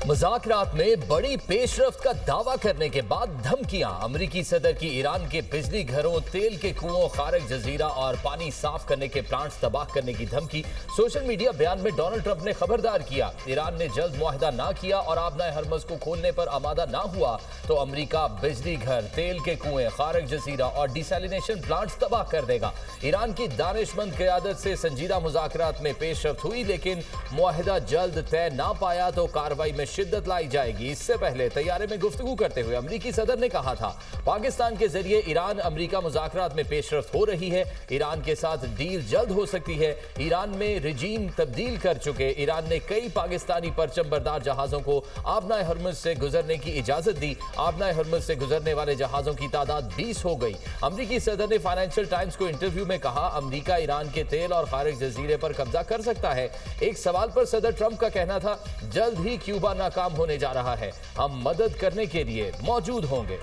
मुज़ाकरात में बड़ी पेशरफ्त का दावा करने के बाद धमकियां। अमरीकी सदर की ईरान के बिजली घरों, तेल के कुओं, खारक जजीरा और पानी साफ करने के प्लांट्स तबाह करने की धमकी। सोशल मीडिया बयान में डोनाल्ड ट्रंप ने खबरदार किया, ईरान ने जल्द मुआहदा ना किया और आबनाए हरमुज़ को खोलने पर आमादा ना हुआ तो अमरीका बिजली घर, तेल के कुएं, खारक जजीरा और डिसैलिनेशन प्लांट्स तबाह कर देगा। ईरान की दानिशमंद क़यादत से संजीदा मुज़ाकरात में पेशरफ्त हुई, लेकिन मुआहदा जल्द तय ना पाया तो कार्रवाई में शिद्दत लाई जाएगी। इससे पहले तैयारे में गुफ्तगू करते हुए अमरीकी सदर ने कहा था, पाकिस्तान के जरिए ईरान अमरीका मुज़ाकरात में पेशरफ्त हो रही है, ईरान के साथ डील जल्द हो सकती है। ईरान में रिजीम तब्दील कर चुके ईरान ने कई पाकिस्तानी परचम बरदार जहाजों को आबनाए हरमुज़ से गुजरने की इजाजत दी। आबनाए हरमुज़ से गुजरने वाले जहाजों की तादाद 20 हो गई। अमरीकी सदर ने फाइनेंशियल टाइम्स को इंटरव्यू में कहा, अमरीका ईरान के तेल और खारक जजीरे पर कब्जा कर सकता है। एक सवाल पर सदर ट्रंप का कहना था, जल्द ही क्यूबा नाकाम होने जा रहा है, हम मदद करने के लिए मौजूद होंगे।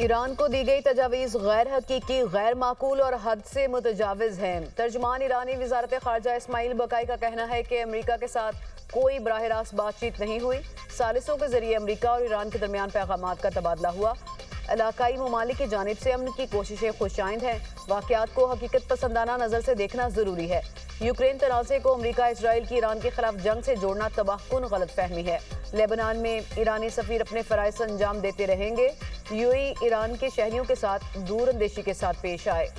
ईरान को दी गई तजावीज़ गैर हकीकी, गैर माकूल और हद से मुतजाविज़ है। तर्जमान ईरानी वज़ारत ख़ारजा इस्माइल बकाई का कहना है कि अमरीका के साथ कोई बराह रास्त बातचीत नहीं हुई। सालिसों के जरिए अमरीका और ईरान के दरमियान पैगामात का तबादला हुआ। इलाकाई ममालिक की जानिब से अमन की कोशिशें खुशाइंद हैं। वाक़यात को हकीकत पसंदाना नज़र से देखना ज़रूरी है। यूक्रेन तनाज़े को अमरीका इसराइल की ईरान के खिलाफ जंग से जोड़ना तबाहकुन गलत फहमी है। लेबनान में ईरानी सफ़ीर अपने फ़राइज़ अंजाम देते रहेंगे। यूएई ईरान के शहरियों के साथ दूरअंदेशी के साथ पेश आए।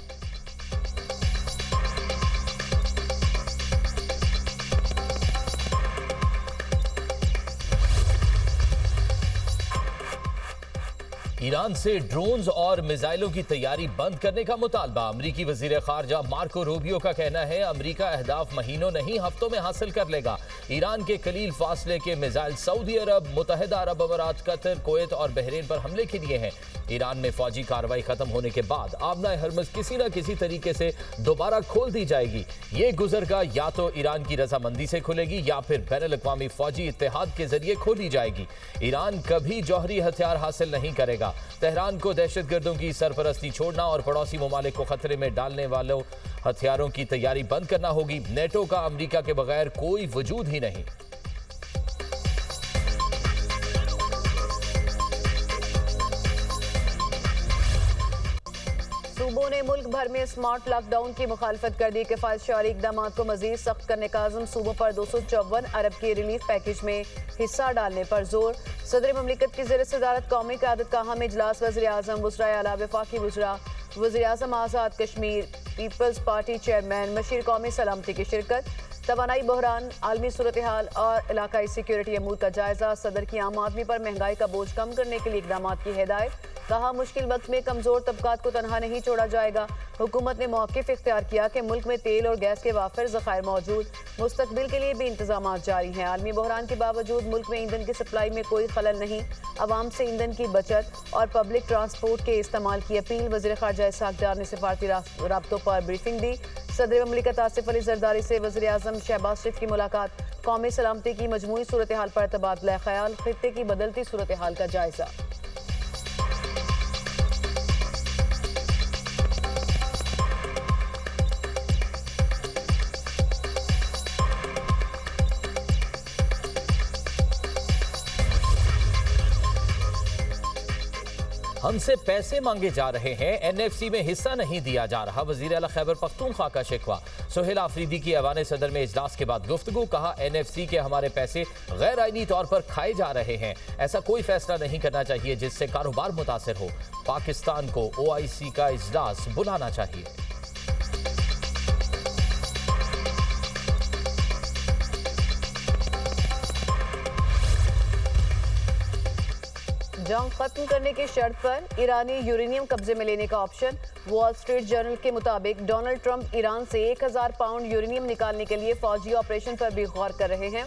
ईरान से ड्रोन्स और मिसाइलों की तैयारी बंद करने का मुतालबा। अमरीकी वजीर खारजा मार्को रूबियो का कहना है, अमरीका अहदाफ महीनों नहीं हफ्तों में हासिल कर लेगा। ईरान के कलील फासले के मिसाइल सऊदी अरब, मुत्तहिदा अरब अमारात, कतर, कुवैत और बहरीन पर हमले के लिए हैं। ईरान में फौजी कार्रवाई खत्म होने के बाद आबनाए हरमुज़ किसी न किसी तरीके से दोबारा खोल दी जाएगी। ये गुजरगाह या तो ईरान की रजामंदी से खुलेगी या फिर बैनुल-अक़वामी फौजी इत्तेहाद के जरिए खोली जाएगी। ईरान कभी जौहरी हथियार हासिल नहीं करेगा। तेहरान को दहशतगर्दों की सरपरस्ती छोड़ना और पड़ोसी ममालिक को खतरे में डालने वालों हथियारों की तैयारी बंद करना होगी। नेटो का अमरीका के बगैर कोई वजूद ही नहीं। सूबों ने मुल्क भर में स्मार्ट लॉकडाउन की मुखालफत कर दी। किफायतशारी इक़दाम को मजीद सख्त करने का आज़म। सूबों पर 254 अरब के रिलीफ पैकेज में हिस्सा डालने पर जोर। सदर ममलिकत की ज़ेर सदारत कौमी क़यादत का अहम इजलास। वज़ीर आज़म, वज़राए आला, वफाकी वज़रा, वज़ीर आज़म Azad Kashmir, Peoples Party chairman, मशीर कौमी सलामती की शिरकत। तवानाई बहरान, आलमी सूरत हाल और इलाकाई सिक्योरिटी अमूर का जायजा। सदर की आम आदमी पर महंगाई का बोझ कम करने के लिए इक़दाम की हिदायत। कहा, मुश्किल वक्त में कमज़ोर तबकात को तनहा नहीं छोड़ा जाएगा। हुकूमत ने मौक़िफ़ इख्तियार किया कि मुल्क में तेल और गैस के वाफिर ज़खायर मौजूद, मुस्तकबिल के लिए भी इंतजाम जारी हैं। आलमी बहरान के बावजूद मुल्क में ईंधन की सप्लाई में कोई खलल नहीं। अवाम से ईंधन की बचत और पब्लिक ट्रांसपोर्ट के इस्तेमाल की अपील। वज़ीर ख़ारजा इसहाक़ डार ने सिफारती राब्तों पर ब्रीफिंग दी। सदर ममलिकत आसिफ अली ज़रदारी से वज़ीर आज़म शहबाज शरीफ की मुलाकात। कौमी सलामती की मजमूई सूरत हाल पर तबादला ख्याल। खित्ते की बदलती सूरत हाल का जायजा। हमसे पैसे मांगे जा रहे हैं, एनएफसी में हिस्सा नहीं दिया जा रहा। वज़ीर आला खैबर पख्तूनख्वा का शिकवा। सुहेल आफरीदी की ऐवान सदर में इजलास के बाद गुफ्तगू। कहा, एनएफसी के हमारे पैसे गैर आईनी तौर पर खाए जा रहे हैं। ऐसा कोई फैसला नहीं करना चाहिए जिससे कारोबार मुतासिर हो। पाकिस्तान को ओआईसी का इजलास बुलाना चाहिए। जंग खत्म करने की शर्त पर ईरानी यूरेनियम कब्जे में लेने का ऑप्शन। वॉल स्ट्रीट जर्नल के मुताबिक डोनाल्ड ट्रंप ईरान से 1000 पाउंड यूरेनियम निकालने के लिए फौजी ऑपरेशन पर भी गौर कर रहे हैं।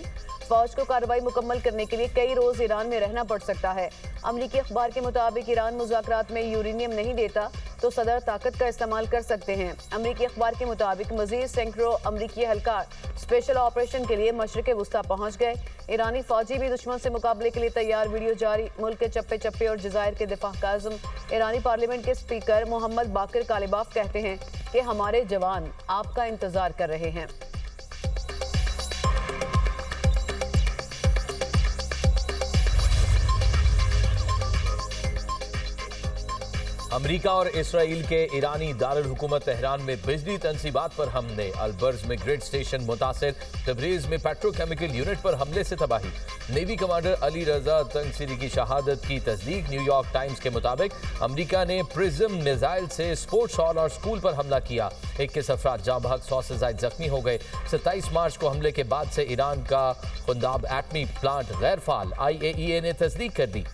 फौज को कार्रवाई मुकम्मल करने के लिए कई रोज ईरान में रहना पड़ सकता है। अमरीकी अखबार के मुताबिक ईरान मुज़ाकरात में यूरेनियम नहीं देता तो सदर ताकत का इस्तेमाल कर सकते हैं। अमरीकी अखबार के मुताबिक मजीद सैकड़ों अमरीकी एहलकार स्पेशल ऑपरेशन के लिए मशरिक़ वुस्ता पहुंच गए। ईरानी फौजी भी दुश्मन से मुकाबले के लिए तैयार। वीडियो जारी। मुल्क के चप्पे चप्पे और जज़ायर के दिफा का आज़म ईरानी पार्लियामेंट के स्पीकर मोहम्मद बाकिर कालिबाफ कहते हैं कि हमारे जवान आपका इंतजार कर रहे हैं। अमेरिका और इसराइल के ईरानी दारुल हुकूमत तेहरान में बिजली तंसीबात पर हमले। अलबर्ज में ग्रिड स्टेशन मुतासिर। तबरीज में पेट्रोकेमिकल यूनिट पर हमले से तबाही। नेवी कमांडर अली रजा तंगसिरी की शहादत की तस्दीक। न्यूयॉर्क टाइम्स के मुताबिक अमेरिका ने प्रिज्म मिसाइल से स्पोर्ट्स हॉल और स्कूल पर हमला किया। 21 अफराद जाँ बहक, 100 से ज्यादा जख्मी हो गए। 27 मार्च को हमले के बाद से ईरान का खुंदाब एटमी प्लांट गैर फाल। IAEA ने तस्दीक कर दी।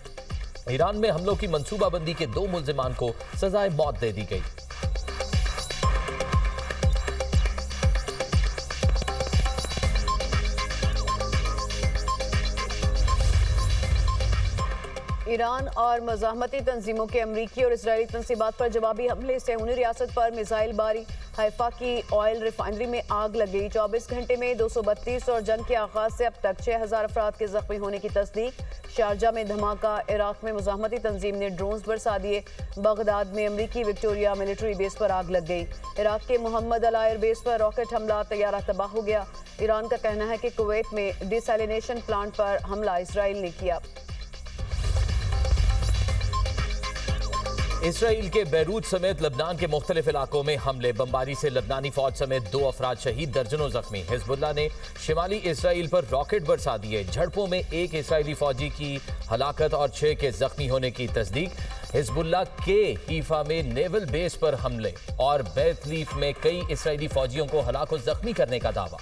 ईरान में हमलों की मंसूबाबंदी के 2 मुल्जिमान को सजाए मौत दे दी गई। ईरान और मज़ाहमती तंजीमों के अमरीकी और इजरायली तंसीबात पर जवाबी हमले। सेहूनी रियासत पर मिसाइल बारी। हैफा की ऑयल रिफाइनरी में आग लग गई। 24 घंटे में 232 और जंग के आगाज से अब तक 6000 अफराद के जख्मी होने की तस्दीक। शारजा में धमाका। इराक में मुज़ाहमती तंजीम ने ड्रोन्स बरसा दिए। बगदाद में अमरीकी विक्टोरिया मिलिट्री बेस पर आग लग गई। इराक के मोहम्मद अल एयर बेस पर रॉकेट हमला। तैयारा तबाह हो गया। ईरान का कहना है कि कुवैत में डिसैलिनेशन प्लांट पर हमला इसराइल ने किया। इसराइल के बैरूत समेत लबनान के मुख्तलिफ इलाकों में हमले। बमबारी से लबनानी फौज समेत 2 अफराद शहीद, दर्जनों जख्मी। हिजबुल्लाह ने शिमाली इसराइल पर रॉकेट बरसा दिए। झड़पों में 1 इसराइली फौजी की हलाकत और 6 के जख्मी होने की तस्दीक। हिजबुल्लाह के हीफा में नेवल बेस पर हमले और बैतलीफ में कई इसराइली फौजियों को हलाक और जख्मी करने का दावा।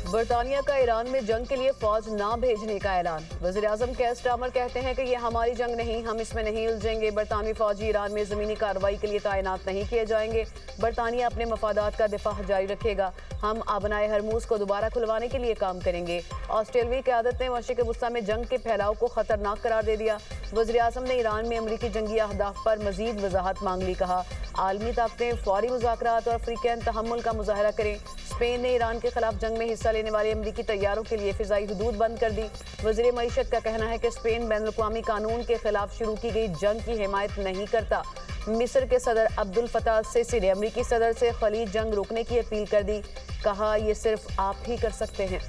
बरतानिया का ईरान में जंग के लिए फौज ना भेजने का ऐलान। वज़ीर-ए-आज़म केयर स्टारमर कहते हैं कि ये हमारी जंग नहीं, हम इसमें नहीं उलझेंगे। बरतानवी फौजी ईरान में ज़मीनी कार्रवाई के लिए तैनात नहीं किए जाएंगे। बरतानिया अपने मफादात का दिफा जारी रखेगा। हम आबनाए हरमूज को दोबारा खुलवाने के लिए काम करेंगे। ऑस्ट्रेलियाई क़यादत ने मशरिक़ वुस्ता में जंग के फैलाव को खतरनाक करार दे दिया। वज़ीर-ए-आज़म ने ईरान में अमरीकी जंगी अहदाफ पर मजीद वजाहत मांग ली। कहा, आलमी ताकतें फौरी मुज़ाकरात और अफ्रीकन तहम्मुल का मुजाहरा करें। स्पेन ने ईरान के खिलाफ जंग में हिस्सा लेने वाले अमरीकी तैयारों के लिए फ़िज़ाई हुदूद बंद कर दी। वज़ीर मईशत का कहना है कि स्पेन बैनुल-अक़वामी कानून के खिलाफ शुरू की गई जंग की हिमायत नहीं करता। मिस्र के सदर अब्दुल फताह सीसी ने अमरीकी सदर से खलीज जंग रोकने की अपील कर दी। कहा, यह सिर्फ आप ही कर सकते हैं।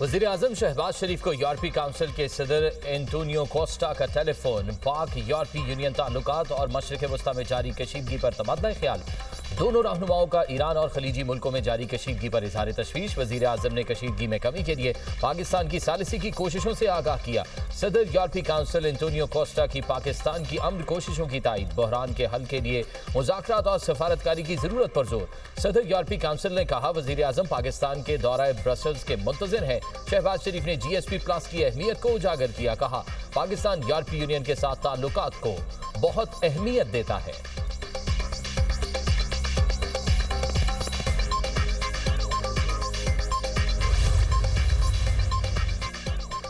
वज़ीर आज़म शहबाज शरीफ को यूरोपीय काउंसिल के सदर एंटोनियो कोस्टा का टेलीफोन। पाक यूरोपीय यूनियन ताल्लुकात और मशरिक़ वस्ता में जारी कशीदगी पर तबादला ख्याल। दोनों रहनुमाओं का ईरान और खलीजी मुल्कों में जारी कशीदगी पर इज़हार तशवीश। वज़ीर आज़म ने कशीदगी में कमी के लिए पाकिस्तान की सालिसी की कोशिशों से आगाह किया। सदर यूरोपीय काउंसिल एंटोनियो कोस्टा की पाकिस्तान की अमन कोशिशों की तायद। बहरान के हल के लिए मुज़ाकरात और सफारतकारी की ज़रूरत पर जोर। सदर यूरोपीय काउंसिल ने कहा, वज़ीर आज़म पाकिस्तान के दौरा ब्रसल्स के मुंतज़िर हैं। शहबाज शरीफ ने GSP+ की अहमियत को उजागर किया। कहा, पाकिस्तान यूरोपीय यूनियन के साथ ताल्लुकात को बहुत अहमियत देता है।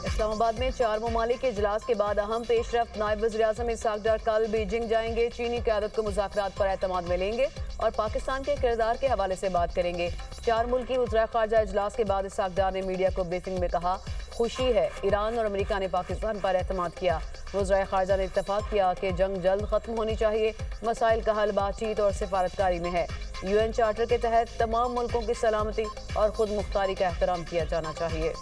इस्लामाबाद में 4 ममालिक के इजलास के बाद अहम पेशरफ्त। नायब वज़ीर-ए-आज़म इसहाक डार कल बीजिंग जाएंगे। चीनी क़यादत को मुज़ाकरात पर एतमाद में लेंगे और पाकिस्तान के किरदार के हवाले से बात करेंगे। 4 मुल्की वज़ीर ख़ारजा इजलास के बाद इसहाक डार ने मीडिया को ब्रीफिंग में कहा, खुशी है ईरान और अमेरिका ने पाकिस्तान पर एतमाद किया। वज़ीर ख़ारजा ने इत्तफ़ाक़ किया कि जंग जल्द ख़त्म होनी चाहिए। मसाइल का हल बातचीत और सिफारतकारी में है। UN चार्टर के तहत तमाम मुल्कों की सलामती और खुद मुख्तारी का एहतराम किया जाना चाहिए।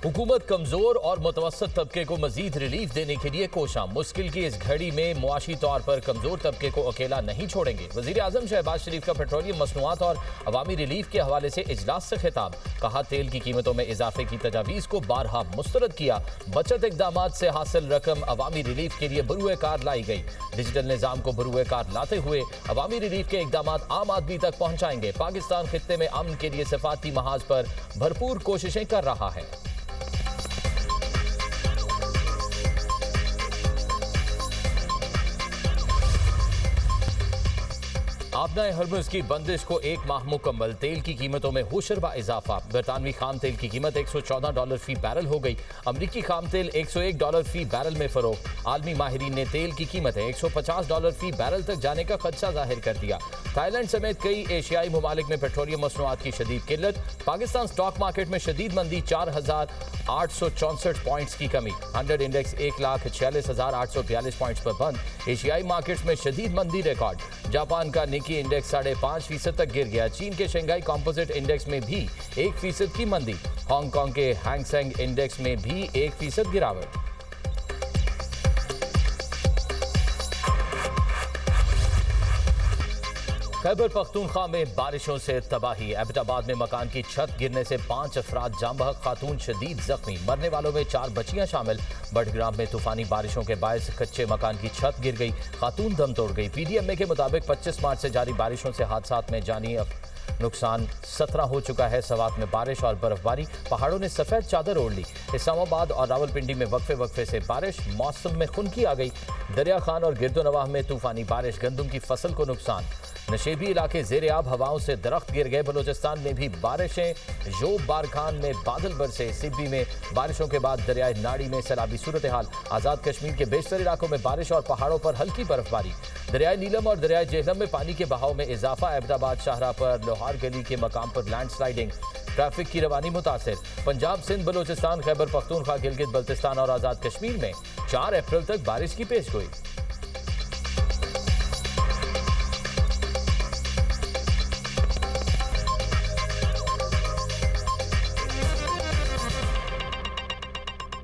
हुकूमत कमजोर और मुतवस्सित तबके को मजीद रिलीफ देने के लिए कोशां। मुश्किल की इस घड़ी में मुआशी तौर पर कमजोर तबके को अकेला नहीं छोड़ेंगे। वजीर आजम शहबाज शरीफ का पेट्रोलियम मसनूआत और अवामी रिलीफ के हवाले से इजलास से खिताब। कहा, तेल की कीमतों में इजाफे की तजावीज़ को बारहा मुस्तरद किया। बचत इकदामात से हासिल रकम अवामी रिलीफ के लिए बरूए कार लाई गई। डिजिटल निज़ाम को बरूए कार लाते हुए अवामी रिलीफ के इकदामात आम आदमी तक पहुंचाएंगे। पाकिस्तान खित्ते में अमन के लिए सिफाती महाज पर भरपूर कोशिशें कर रहा है। आपनाए हरमुज़ की बंदिश को एक माह मुकम्मल। तेल की कीमतों में होशरबा इजाफा। बरतानवी खाम तेल की कीमत $114 फी बैरल हो गई। अमरीकी खाम तेल $101 फी बैरल में फरोख्त। आलमी माहिरीन ने तेल की कीमत $150 फी बैरल तक जाने का खदशा जाहिर कर दिया। थाईलैंड समेत कई एशियाई ममालिक में पेट्रोलियम मसनूआत की शदीद किल्लत। पाकिस्तान स्टॉक मार्केट में शदीद मंदी, 4,864 पॉइंट्स की कमी। 100 इंडेक्स 1,46,842 पॉइंट्स पर बंद। एशियाई मार्केट्स में शदीद मंदी रिकॉर्ड। जापान का निकी इंडेक्स 5.5% तक गिर गया। चीन के शंघाई कॉम्पोजिट इंडेक्स में भी 1% की मंदी। हांगकांग के हैंगसेंग इंडेक्स में भी 1% गिरावट। खैबर पख्तूनख्वा में बारिशों से तबाही। एबटाबाद में मकान की छत गिरने से 5 अफराद जाम बहक, खातून शदीद जख्मी। मरने वालों में 4 बच्चियां शामिल। बडग्राम में तूफानी बारिशों के बायस कच्चे मकान की छत गिर गई, खातून दम तोड़ गई। PDMA के मुताबिक 25 मार्च से जारी बारिशों से हादसात में जानी नुकसान 17 हो चुका है। सवात में बारिश और बर्फबारी, पहाड़ों ने सफेद चादर ओढ़ ली। इस्लामाबाद और रावलपिंडी में वक्फे से बारिश, मौसम में खुनकी आ गई। दरिया खान और गिरदोनवाह में तूफानी बारिश, गंदम की फसल को नुकसान। नशेबी इलाके जेर आब, हवाओं से दरख्त गिर गए। बलोचिस्तान में भी बारिशें, जोब बारखान में बादल बरसे। सिब्बी में बारिशों के बाद दरियाए नाड़ी में सैलाबी सूरत हाल। आज़ाद कश्मीर के बेशतर इलाकों में बारिश और पहाड़ों पर हल्की बर्फबारी। दरियाए नीलम और दरियाए जेहलम में पानी के बहाव में इजाफा। एबटाबाद शाहरा पर लोहार गली के मकाम पर लैंडस्लाइडिंग, ट्रैफिक की रवानी मुतासिर। पंजाब, सिंध, बलोचिस्तान, खैबर पख्तूनख्वा, गिलगित बल्तिस्तान और आज़ाद कश्मीर में 4 अप्रैल तक बारिश की पेशगोई।